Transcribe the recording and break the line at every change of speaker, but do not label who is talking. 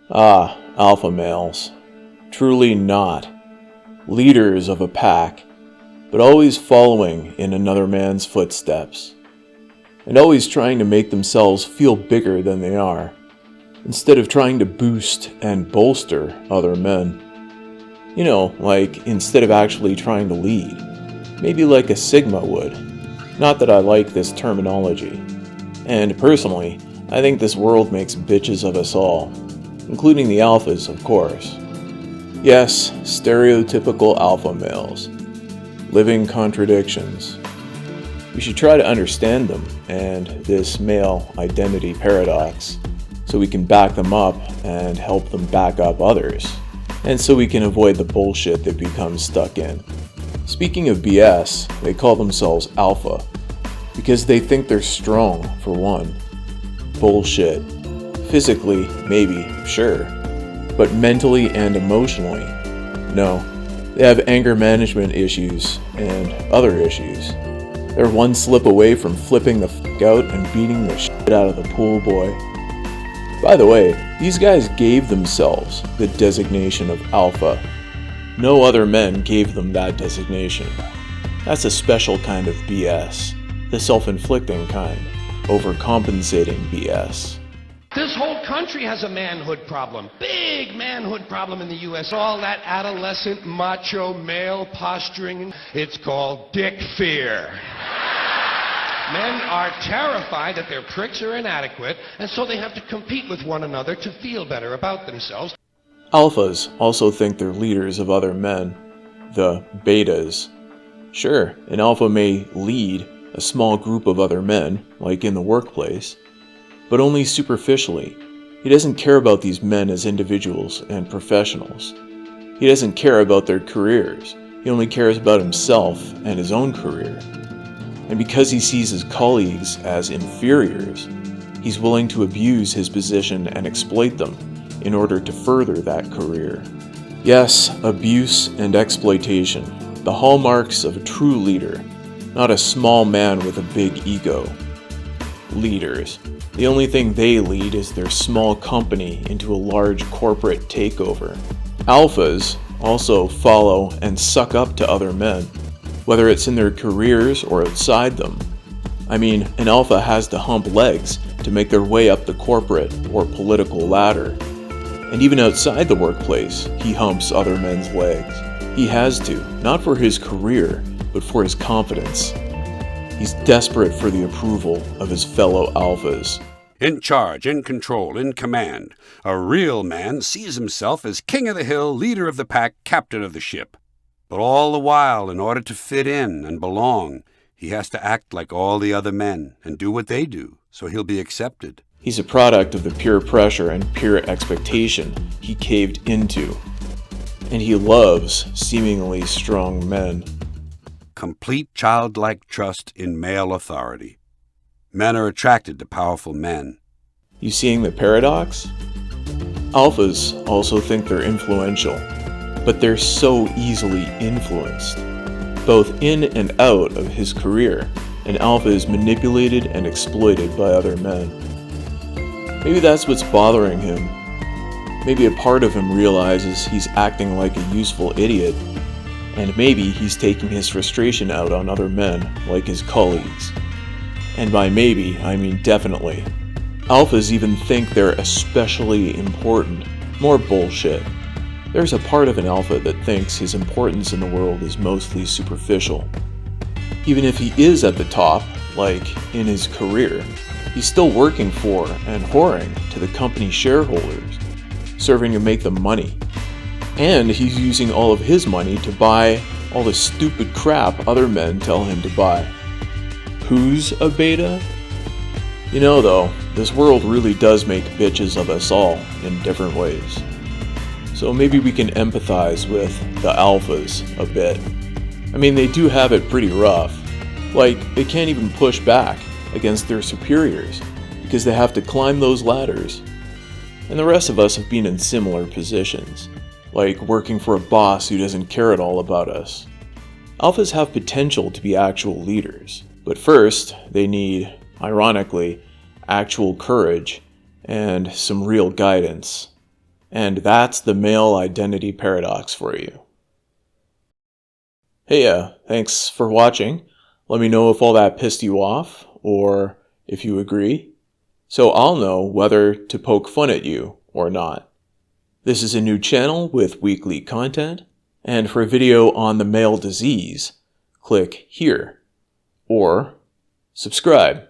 Ah, alpha males. Truly not. Leaders of a pack, but always following in another man's footsteps. And always trying to make themselves feel bigger than they are, instead of trying to boost and bolster other men. You know, like instead of actually trying to lead. Maybe like a Sigma would. Not that I like this terminology. And personally, I think this world makes bitches of us all, including the alphas, of course. Yes, stereotypical alpha males. Living contradictions. We should try to understand them and this male identity paradox so we can back them up and help them back up others, and so we can avoid the bullshit they become stuck in. Speaking of BS, they call themselves alpha because they think they're strong, for one. Bullshit. Physically, maybe, sure, but mentally and emotionally, no. They have anger management issues and other issues. They're one slip away from flipping the fuck out and beating the shit out of the pool boy. By the way, these guys gave themselves the designation of alpha. No other men gave them that designation. That's a special kind of BS. The self-inflicting kind. Overcompensating BS.
This whole country has a manhood problem. Big manhood problem in the U.S. All that adolescent macho male posturing. It's called dick fear. Men are terrified that their pricks are inadequate, and so they have to compete with one another to feel better about themselves.
Alphas also think they're leaders of other men. The betas. Sure, an alpha may lead a small group of other men, like in the workplace, but only superficially. He doesn't care about these men as individuals and professionals. He doesn't care about their careers. He only cares about himself and his own career. And because he sees his colleagues as inferiors, he's willing to abuse his position and exploit them in order to further that career. Yes, abuse and exploitation, the hallmarks of a true leader, not a small man with a big ego. Leaders. The only thing they lead is their small company into a large corporate takeover. Alphas also follow and suck up to other men, whether it's in their careers or outside them. I mean, an alpha has to hump legs to make their way up the corporate or political ladder. And even outside the workplace, he humps other men's legs. He has to, not for his career, but for his confidence. He's desperate for the approval of his fellow alphas.
In charge, in control, in command. A real man sees himself as king of the hill, leader of the pack, captain of the ship. But all the while, in order to fit in and belong, he has to act like all the other men and do what they do, so he'll be accepted.
He's a product of the peer pressure and peer expectation he caved into. And he loves seemingly strong men.
Complete childlike trust in male authority. Men are attracted to powerful men.
You seeing the paradox? Alphas also think they're influential, but they're so easily influenced. Both in and out of his career, an alpha is manipulated and exploited by other men. Maybe that's what's bothering him. Maybe a part of him realizes he's acting like a useful idiot, and maybe he's taking his frustration out on other men, like his colleagues. And by maybe, I mean definitely. Alphas even think they're especially important. More bullshit. There's a part of an alpha that thinks his importance in the world is mostly superficial. Even if he is at the top, like in his career, he's still working for and whoring to the company shareholders, serving to make them money. And he's using all of his money to buy all the stupid crap other men tell him to buy. Who's a beta? You know though, this world really does make bitches of us all in different ways. So maybe we can empathize with the alphas a bit. I mean, they do have it pretty rough. Like, they can't even push back against their superiors because they have to climb those ladders. And the rest of us have been in similar positions, like working for a boss who doesn't care at all about us. Alphas have potential to be actual leaders, but first they need, ironically, actual courage and some real guidance. And that's the male identity paradox for you. Hey, thanks for watching. Let me know if all that pissed you off, or if you agree, so I'll know whether to poke fun at you or not. This is a new channel with weekly content, and for a video on the male disease, click here, or subscribe.